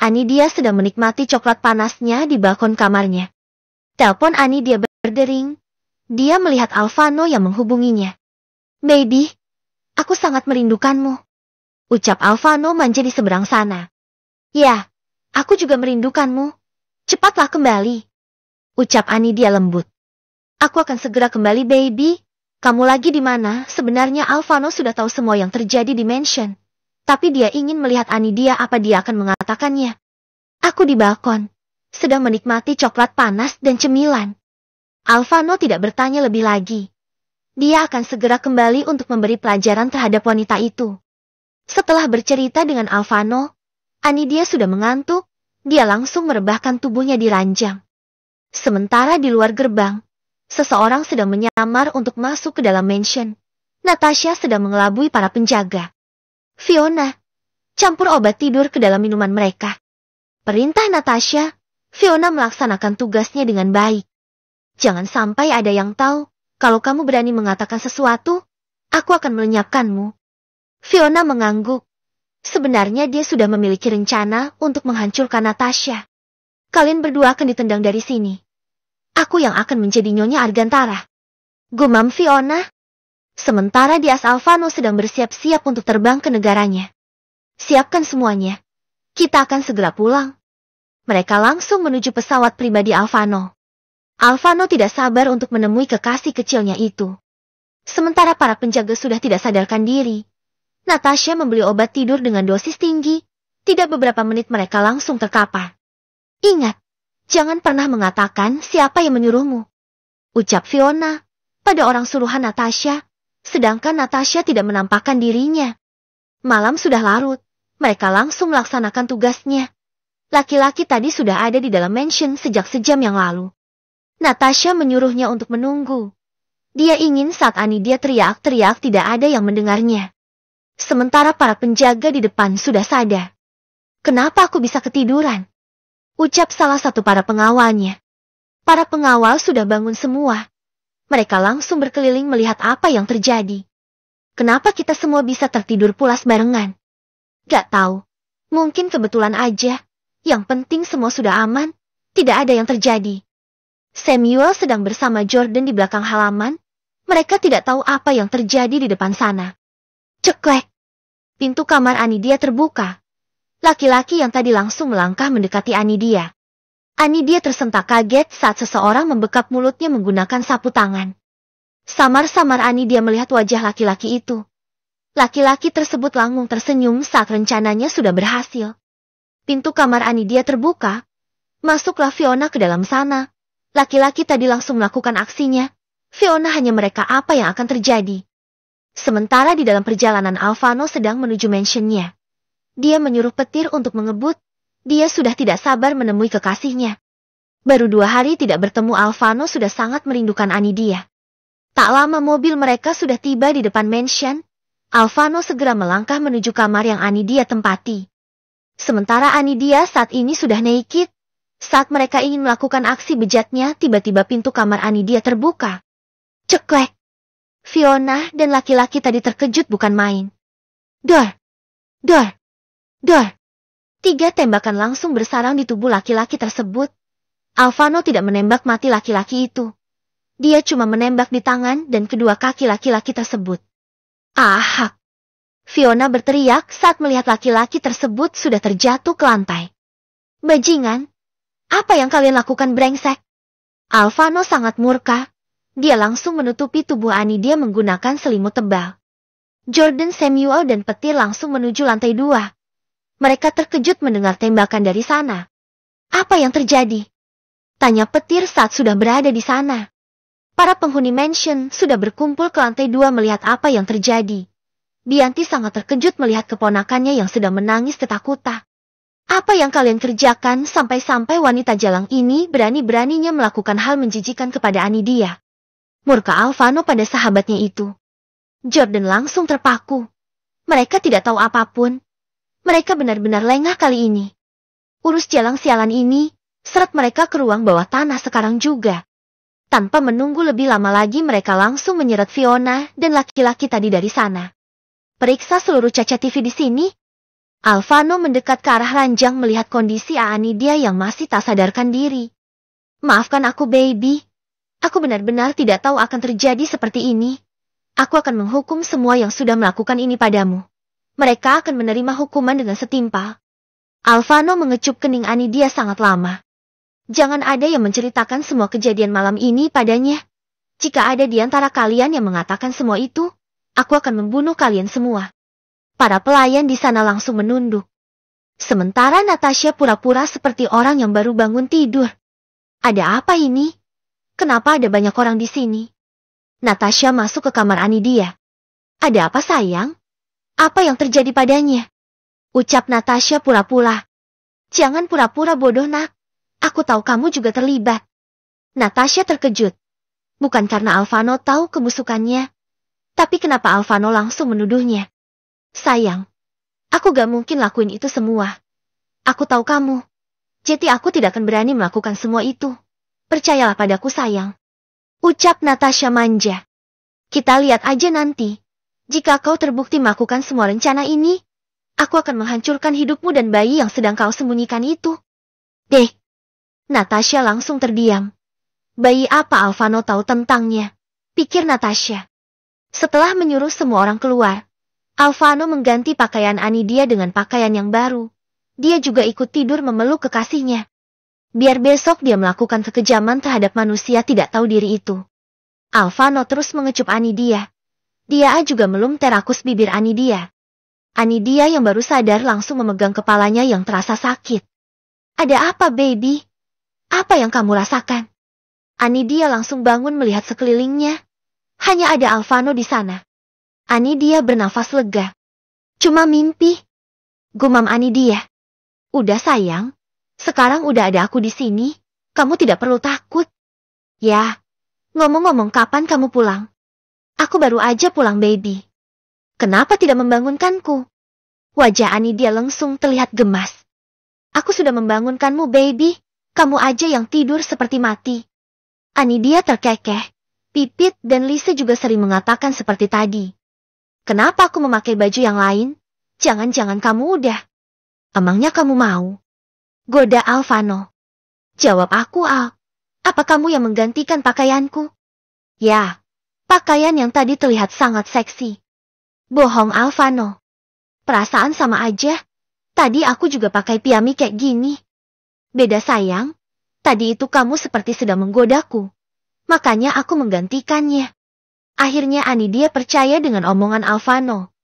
Anidia sedang menikmati coklat panasnya di balkon kamarnya. Telepon Anidia berdering. Dia melihat Alvano yang menghubunginya. "Baby, aku sangat merindukanmu," ucap Alvano manja di seberang sana. "Ya, aku juga merindukanmu. Cepatlah kembali," ucap Anidia lembut. "Aku akan segera kembali, baby. Kamu lagi di mana?" Sebenarnya Alvano sudah tahu semua yang terjadi di mansion. Tapi dia ingin melihat Anidia apa dia akan mengatakannya. "Aku di balkon, sedang menikmati coklat panas dan cemilan." Alvano tidak bertanya lebih lagi. Dia akan segera kembali untuk memberi pelajaran terhadap wanita itu. Setelah bercerita dengan Alvano, Anidia sudah mengantuk. Dia langsung merebahkan tubuhnya di ranjang. Sementara di luar gerbang, seseorang sedang menyamar untuk masuk ke dalam mansion. Natasha sedang mengelabui para penjaga. "Fiona, campur obat tidur ke dalam minuman mereka," perintah Natasha. Fiona melaksanakan tugasnya dengan baik. "Jangan sampai ada yang tahu, kalau kamu berani mengatakan sesuatu, aku akan melenyapkanmu." Fiona mengangguk. Sebenarnya dia sudah memiliki rencana untuk menghancurkan Natasha. "Kalian berdua akan ditendang dari sini. Aku yang akan menjadi Nyonya Argantara," gumam Fiona. Sementara Dias Alvano sedang bersiap-siap untuk terbang ke negaranya. "Siapkan semuanya. Kita akan segera pulang." Mereka langsung menuju pesawat pribadi Alvano. Alvano tidak sabar untuk menemui kekasih kecilnya itu. Sementara para penjaga sudah tidak sadarkan diri, Natasha membeli obat tidur dengan dosis tinggi. Tidak beberapa menit mereka langsung terkapar. "Ingat, jangan pernah mengatakan siapa yang menyuruhmu," ucap Fiona pada orang suruhan Natasha, sedangkan Natasha tidak menampakkan dirinya. Malam sudah larut, mereka langsung melaksanakan tugasnya. Laki-laki tadi sudah ada di dalam mansion sejak sejam yang lalu. Natasha menyuruhnya untuk menunggu. Dia ingin saat Anidia teriak-teriak tidak ada yang mendengarnya. Sementara para penjaga di depan sudah sadar. "Kenapa aku bisa ketiduran?" ucap salah satu para pengawalnya. Para pengawal sudah bangun semua. Mereka langsung berkeliling melihat apa yang terjadi. "Kenapa kita semua bisa tertidur pulas barengan?" "Gak tahu. Mungkin kebetulan aja. Yang penting semua sudah aman. Tidak ada yang terjadi." Samuel sedang bersama Jordan di belakang halaman. Mereka tidak tahu apa yang terjadi di depan sana. Ceklek. Pintu kamar Anidia terbuka. Laki-laki yang tadi langsung melangkah mendekati Anidia. Anidia tersentak kaget saat seseorang membekap mulutnya menggunakan sapu tangan. Samar-samar Anidia melihat wajah laki-laki itu. Laki-laki tersebut langsung tersenyum saat rencananya sudah berhasil. Pintu kamar Anidia terbuka. Masuklah Fiona ke dalam sana. Laki-laki tadi langsung melakukan aksinya. Fiona hanya mereka apa yang akan terjadi. Sementara di dalam perjalanan Alvano sedang menuju mansionnya. Dia menyuruh petir untuk mengebut. Dia sudah tidak sabar menemui kekasihnya. Baru 2 hari tidak bertemu Alvano sudah sangat merindukan Anidia. Tak lama mobil mereka sudah tiba di depan mansion. Alvano segera melangkah menuju kamar yang Anidia tempati. Sementara Anidia saat ini sudah naked. Saat mereka ingin melakukan aksi bejatnya, tiba-tiba pintu kamar Anidia terbuka. Ceklek. Fiona dan laki-laki tadi terkejut bukan main. Dor. Dor. Dor. 3 tembakan langsung bersarang di tubuh laki-laki tersebut. Alvano tidak menembak mati laki-laki itu. Dia cuma menembak di tangan dan kedua kaki laki-laki tersebut. Ahak. Fiona berteriak saat melihat laki-laki tersebut sudah terjatuh ke lantai. Bajingan. Apa yang kalian lakukan brengsek? Alvano sangat murka. Dia langsung menutupi tubuh Anidia menggunakan selimut tebal. Jordan, Samuel dan petir langsung menuju lantai 2. Mereka terkejut mendengar tembakan dari sana. Apa yang terjadi? Tanya petir saat sudah berada di sana. Para penghuni mansion sudah berkumpul ke lantai 2 melihat apa yang terjadi. Bianti sangat terkejut melihat keponakannya yang sedang menangis ketakutan. Apa yang kalian kerjakan sampai-sampai wanita jalang ini berani-beraninya melakukan hal menjijikan kepada Anidia? Murka Alvano pada sahabatnya itu. Jordan langsung terpaku. Mereka tidak tahu apapun. Mereka benar-benar lengah kali ini. Urus jalang sialan ini, seret mereka ke ruang bawah tanah sekarang juga. Tanpa menunggu lebih lama lagi mereka langsung menyeret Fiona dan laki-laki tadi dari sana. Periksa seluruh cacat TV di sini. Alvano mendekat ke arah ranjang melihat kondisi Anidia yang masih tak sadarkan diri. Maafkan aku, baby. Aku benar-benar tidak tahu akan terjadi seperti ini. Aku akan menghukum semua yang sudah melakukan ini padamu. Mereka akan menerima hukuman dengan setimpal. Alvano mengecup kening Anidia sangat lama. Jangan ada yang menceritakan semua kejadian malam ini padanya. Jika ada di antara kalian yang mengatakan semua itu, aku akan membunuh kalian semua. Para pelayan di sana langsung menunduk. Sementara Natasha pura-pura seperti orang yang baru bangun tidur. Ada apa ini? Kenapa ada banyak orang di sini? Natasha masuk ke kamar Anidia. Ada apa, sayang? Apa yang terjadi padanya? Ucap Natasha pura-pura. Jangan pura-pura bodoh, nak. Aku tahu kamu juga terlibat. Natasha terkejut. Bukan karena Alvano tahu kebusukannya. Tapi kenapa Alvano langsung menuduhnya? Sayang, aku gak mungkin lakuin itu semua. Aku tahu kamu. Jadi aku tidak akan berani melakukan semua itu. Percayalah padaku, sayang. Ucap Natasha manja. Kita lihat aja nanti. Jika kau terbukti melakukan semua rencana ini, aku akan menghancurkan hidupmu dan bayi yang sedang kau sembunyikan itu. Deh. Natasha langsung terdiam. Bayi apa Alvano tahu tentangnya? Pikir Natasha. Setelah menyuruh semua orang keluar, Alvano mengganti pakaian Anidia dengan pakaian yang baru. Dia juga ikut tidur memeluk kekasihnya. Biar besok dia melakukan kekejaman terhadap manusia tidak tahu diri itu. Alvano terus mengecup Anidia. Dia juga melum terakus bibir Anidia. Anidia yang baru sadar langsung memegang kepalanya yang terasa sakit. Ada apa, baby? Apa yang kamu rasakan? Anidia langsung bangun melihat sekelilingnya. Hanya ada Alvano di sana. Anidia bernafas lega. Cuma mimpi. Gumam Anidia. Udah, sayang. Sekarang udah ada aku di sini. Kamu tidak perlu takut. Ya. Ngomong-ngomong, kapan kamu pulang? Aku baru aja pulang, baby. Kenapa tidak membangunkanku? Wajah Anidia langsung terlihat gemas. Aku sudah membangunkanmu, baby. Kamu aja yang tidur seperti mati. Anidia terkekeh. Pipit dan Lisa juga sering mengatakan seperti tadi. Kenapa aku memakai baju yang lain? Jangan-jangan kamu udah. Emangnya kamu mau? Goda Alvano. Jawab aku, Al. Apa kamu yang menggantikan pakaianku? Ya, pakaian yang tadi terlihat sangat seksi. Bohong, Alvano. Perasaan sama aja. Tadi aku juga pakai piyami kayak gini. Beda, sayang. Tadi itu kamu seperti sedang menggodaku. Makanya aku menggantikannya. Akhirnya Anidia percaya dengan omongan Alvano.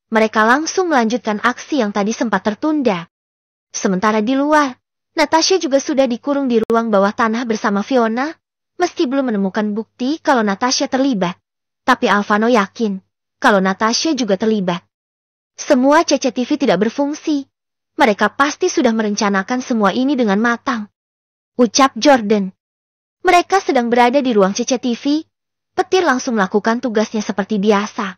Mereka langsung melanjutkan aksi yang tadi sempat tertunda. Sementara di luar, Natasha juga sudah dikurung di ruang bawah tanah bersama Fiona, meski belum menemukan bukti kalau Natasha terlibat. Tapi Alvano yakin kalau Natasha juga terlibat. Semua CCTV tidak berfungsi. Mereka pasti sudah merencanakan semua ini dengan matang. Ucap Jordan. Mereka sedang berada di ruang CCTV. Petir langsung melakukan tugasnya seperti biasa.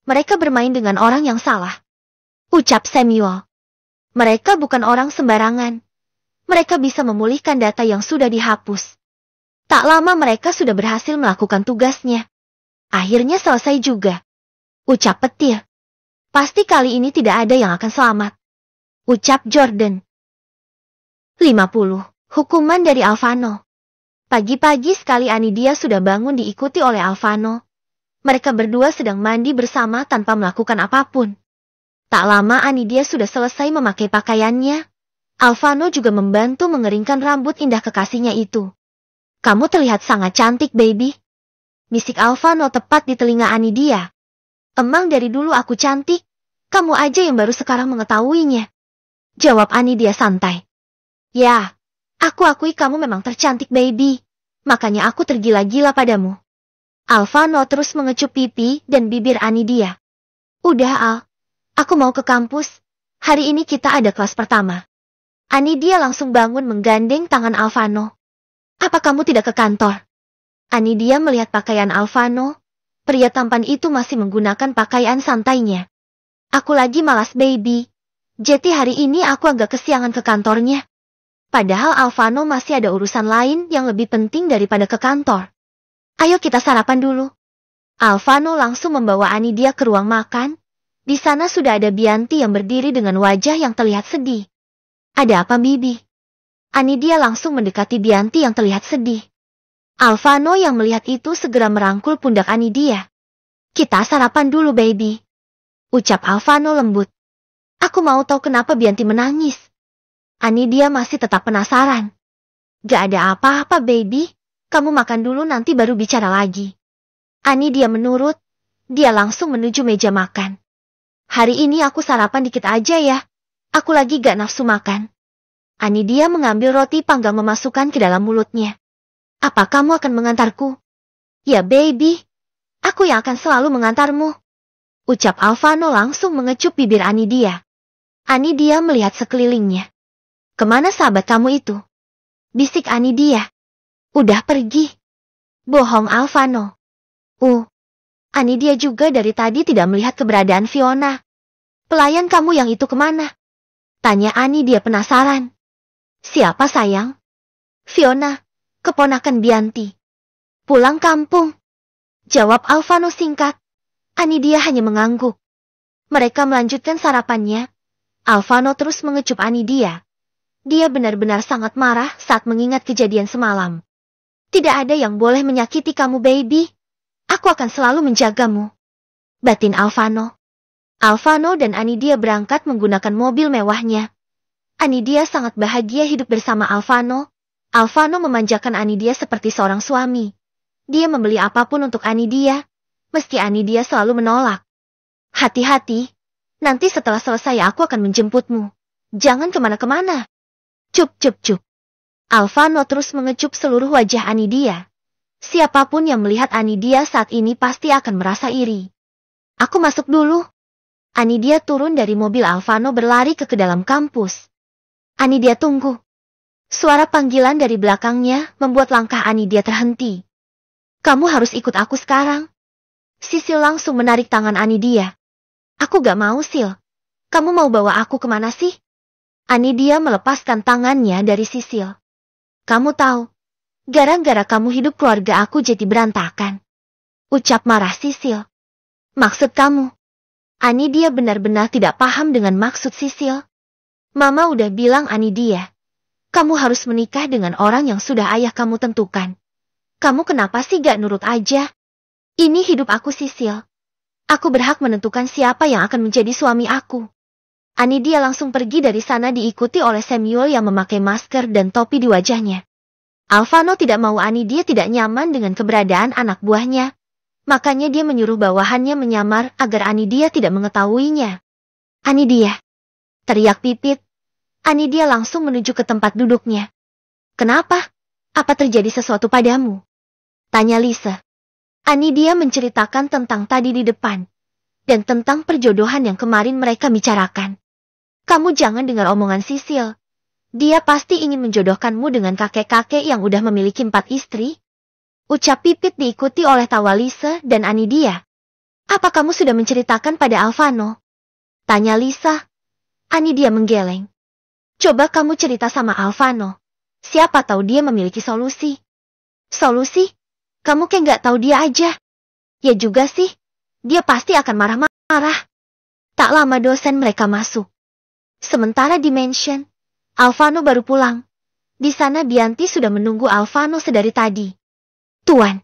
Mereka bermain dengan orang yang salah. Ucap Samuel. Mereka bukan orang sembarangan. Mereka bisa memulihkan data yang sudah dihapus. Tak lama mereka sudah berhasil melakukan tugasnya. Akhirnya selesai juga. Ucap Petir. Pasti kali ini tidak ada yang akan selamat. Ucap Jordan. 50. Hukuman dari Alvano. Pagi-pagi sekali Anidia sudah bangun diikuti oleh Alvano. Mereka berdua sedang mandi bersama tanpa melakukan apapun. Tak lama Anidia sudah selesai memakai pakaiannya. Alvano juga membantu mengeringkan rambut indah kekasihnya itu. Kamu terlihat sangat cantik, baby. Bisik Alvano tepat di telinga Anidia. Emang dari dulu aku cantik. Kamu aja yang baru sekarang mengetahuinya. Jawab Anidia santai. Ya. Aku akui kamu memang tercantik, baby. Makanya aku tergila-gila padamu. Alvano terus mengecup pipi dan bibir Anidia. Udah, Al. Aku mau ke kampus. Hari ini kita ada kelas pertama. Anidia langsung bangun menggandeng tangan Alvano. Apa kamu tidak ke kantor? Anidia melihat pakaian Alvano. Pria tampan itu masih menggunakan pakaian santainya. Aku lagi malas, baby. Jadi hari ini aku agak kesiangan ke kantornya. Padahal Alvano masih ada urusan lain yang lebih penting daripada ke kantor. Ayo kita sarapan dulu. Alvano langsung membawa Anidia ke ruang makan. Di sana sudah ada Bianti yang berdiri dengan wajah yang terlihat sedih. Ada apa, Bibi? Anidia langsung mendekati Bianti yang terlihat sedih. Alvano yang melihat itu segera merangkul pundak Anidia. Kita sarapan dulu, baby. Ucap Alvano lembut. Aku mau tahu kenapa Bianti menangis. Anidia masih tetap penasaran. Gak ada apa-apa, baby. Kamu makan dulu nanti baru bicara lagi. Anidia menurut. Dia langsung menuju meja makan. Hari ini aku sarapan dikit aja ya. Aku lagi gak nafsu makan. Anidia mengambil roti panggang memasukkan ke dalam mulutnya. Apa kamu akan mengantarku? Ya, baby. Aku yang akan selalu mengantarmu. Ucap Alvano langsung mengecup bibir Anidia. Anidia melihat sekelilingnya. Kemana sahabat kamu itu? Bisik Anidia. Udah pergi. Bohong Alvano. Anidia juga dari tadi tidak melihat keberadaan Fiona. Pelayan kamu yang itu kemana? Tanya Anidia penasaran. Siapa sayang? Fiona, keponakan Bianti. Pulang kampung. Jawab Alvano singkat. Anidia hanya mengangguk. Mereka melanjutkan sarapannya. Alvano terus mengecup Anidia. Dia benar-benar sangat marah saat mengingat kejadian semalam. Tidak ada yang boleh menyakiti kamu, baby. Aku akan selalu menjagamu. Batin Alvano. Alvano dan Anidia berangkat menggunakan mobil mewahnya. Anidia sangat bahagia hidup bersama Alvano. Alvano memanjakan Anidia seperti seorang suami. Dia membeli apapun untuk Anidia, meski Anidia selalu menolak. Hati-hati, nanti setelah selesai aku akan menjemputmu. Jangan kemana-kemana. Cup. Alvano terus mengecup seluruh wajah Anidia. Siapapun yang melihat Anidia saat ini pasti akan merasa iri. Aku masuk dulu. Anidia turun dari mobil Alvano berlari ke dalam kampus. Anidia tunggu. Suara panggilan dari belakangnya membuat langkah Anidia terhenti. Kamu harus ikut aku sekarang. Sisil langsung menarik tangan Anidia. Aku gak mau, Sil. Kamu mau bawa aku kemana sih? Anidia melepaskan tangannya dari Sisil. Kamu tahu, gara-gara kamu hidup keluarga aku jadi berantakan. Ucap marah Sisil. Maksud kamu? Anidia benar-benar tidak paham dengan maksud Sisil. Mama udah bilang Anidia, kamu harus menikah dengan orang yang sudah ayah kamu tentukan. Kamu kenapa sih gak nurut aja? Ini hidup aku, Sisil. Aku berhak menentukan siapa yang akan menjadi suami aku. Anidia langsung pergi dari sana diikuti oleh Samuel yang memakai masker dan topi di wajahnya. Alvano tidak mau Anidia tidak nyaman dengan keberadaan anak buahnya. Makanya dia menyuruh bawahannya menyamar agar Anidia tidak mengetahuinya. Anidia, teriak Pipit. Anidia langsung menuju ke tempat duduknya. Kenapa? Apa terjadi sesuatu padamu? Tanya Lisa. Anidia menceritakan tentang tadi di depan. Dan tentang perjodohan yang kemarin mereka bicarakan. Kamu jangan dengar omongan Sisil. Dia pasti ingin menjodohkanmu dengan kakek-kakek yang udah memiliki 4 istri. Ucap Pipit diikuti oleh tawa Lisa dan Anidia. Apa kamu sudah menceritakan pada Alvano? Tanya Lisa. Anidia menggeleng. Coba kamu cerita sama Alvano. Siapa tahu dia memiliki solusi. Solusi? Kamu kayak nggak tahu dia aja. Ya juga sih. Dia pasti akan marah-marah. Tak lama dosen mereka masuk. Sementara di mansion, Alvano baru pulang. Di sana Bianti sudah menunggu Alvano sedari tadi. Tuan.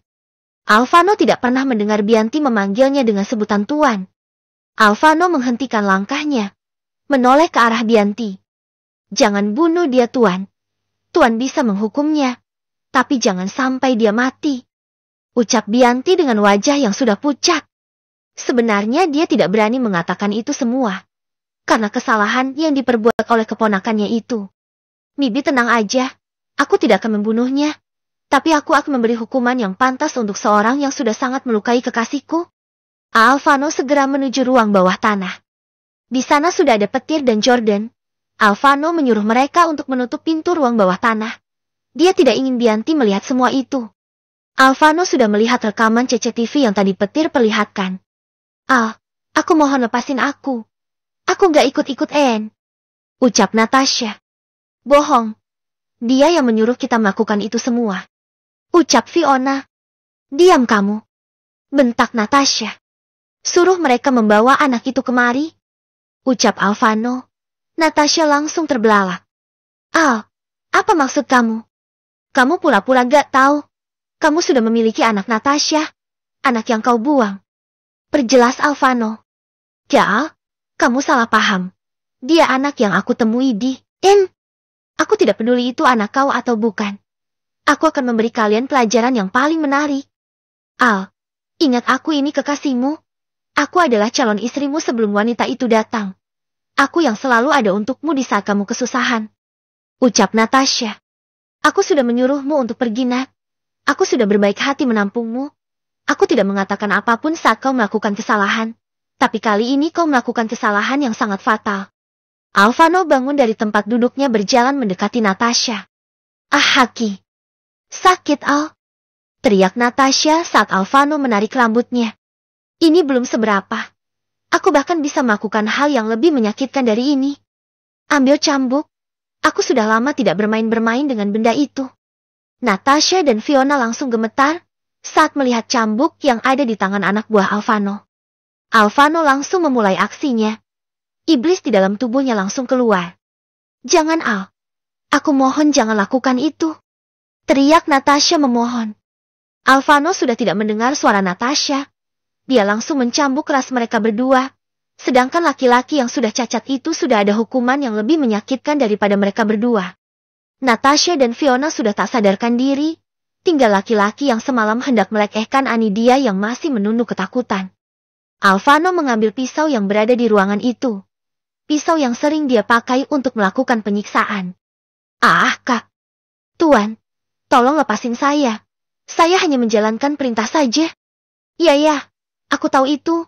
Alvano tidak pernah mendengar Bianti memanggilnya dengan sebutan Tuan. Alvano menghentikan langkahnya, menoleh ke arah Bianti. Jangan bunuh dia, Tuan. Tuan bisa menghukumnya, tapi jangan sampai dia mati. Ucap Bianti dengan wajah yang sudah pucat. Sebenarnya dia tidak berani mengatakan itu semua. Karena kesalahan yang diperbuat oleh keponakannya itu. Bibi tenang aja, aku tidak akan membunuhnya. Tapi aku akan memberi hukuman yang pantas untuk seorang yang sudah sangat melukai kekasihku. Alvano segera menuju ruang bawah tanah. Di sana sudah ada Petir dan Jordan. Alvano menyuruh mereka untuk menutup pintu ruang bawah tanah. Dia tidak ingin Bianti melihat semua itu. Alvano sudah melihat rekaman CCTV yang tadi Petir perlihatkan. Aku mohon lepasin aku. Aku gak ikut-ikut En. Ucap Natasha. Bohong. Dia yang menyuruh kita melakukan itu semua. Ucap Fiona. Diam kamu. Bentak Natasha. Suruh mereka membawa anak itu kemari. Ucap Alvano. Natasha langsung terbelalak. Al, apa maksud kamu? Kamu pura-pura gak tahu. Kamu sudah memiliki anak Natasha. Anak yang kau buang. Perjelas Alvano. Ya Al, kamu salah paham. Dia anak yang aku temui di Inn. Aku tidak peduli itu anak kau atau bukan. Aku akan memberi kalian pelajaran yang paling menarik. Al, ingat aku ini kekasihmu. Aku adalah calon istrimu sebelum wanita itu datang. Aku yang selalu ada untukmu di saat kamu kesusahan. Ucap Natasha. Aku sudah menyuruhmu untuk pergi, Nat. Aku sudah berbaik hati menampungmu. Aku tidak mengatakan apapun saat kau melakukan kesalahan. Tapi kali ini kau melakukan kesalahan yang sangat fatal. Alvano bangun dari tempat duduknya berjalan mendekati Natasha. Ah, Haki. Sakit, Al. Teriak Natasha saat Alvano menarik rambutnya. Ini belum seberapa. Aku bahkan bisa melakukan hal yang lebih menyakitkan dari ini. Ambil cambuk. Aku sudah lama tidak bermain-bermain dengan benda itu. Natasha dan Fiona langsung gemetar saat melihat cambuk yang ada di tangan anak buah Alvano. Alvano langsung memulai aksinya. Iblis di dalam tubuhnya langsung keluar. Jangan, Al. Aku mohon jangan lakukan itu. Teriak Natasha memohon. Alvano sudah tidak mendengar suara Natasha. Dia langsung mencambuk keras mereka berdua. Sedangkan laki-laki yang sudah cacat itu sudah ada hukuman yang lebih menyakitkan daripada mereka berdua. Natasha dan Fiona sudah tak sadarkan diri. Tinggal laki-laki yang semalam hendak melekehkan Anidia yang masih menunduk ketakutan. Alvano mengambil pisau yang berada di ruangan itu. Pisau yang sering dia pakai untuk melakukan penyiksaan. Ah, Kak. Tuan, tolong lepasin saya. Saya hanya menjalankan perintah saja. Ya, aku tahu itu.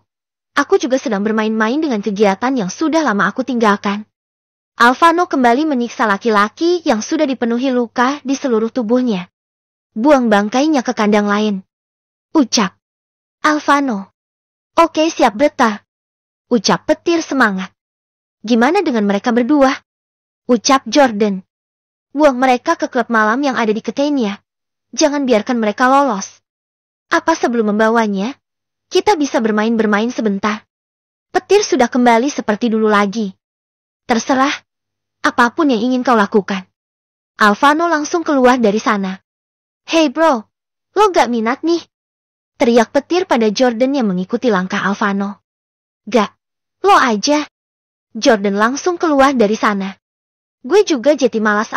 Aku juga sedang bermain-main dengan kegiatan yang sudah lama aku tinggalkan. Alvano kembali menyiksa laki-laki yang sudah dipenuhi luka di seluruh tubuhnya. Buang bangkainya ke kandang lain. Ucap Alvano. Oke, siap Breta. Ucap petir semangat. Gimana dengan mereka berdua? Ucap Jordan. Buang mereka ke klub malam yang ada di Ketenia. Jangan biarkan mereka lolos. Apa sebelum membawanya, kita bisa bermain-bermain sebentar. Petir sudah kembali seperti dulu lagi. Terserah, apapun yang ingin kau lakukan. Alvano langsung keluar dari sana. Hey bro, lo gak minat nih? Teriak petir pada Jordan yang mengikuti langkah Alvano. Gak, lo aja. Jordan langsung keluar dari sana. Gue juga jadi malas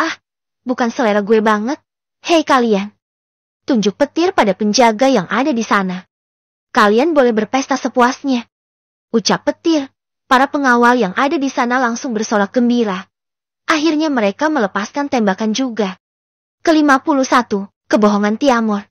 bukan selera gue banget. Hey kalian. Tunjuk petir pada penjaga yang ada di sana. Kalian boleh berpesta sepuasnya. Ucap petir, para pengawal yang ada di sana langsung bersorak gembira. Akhirnya mereka melepaskan tembakan juga. Ke-51. Kebohongan Tiamor.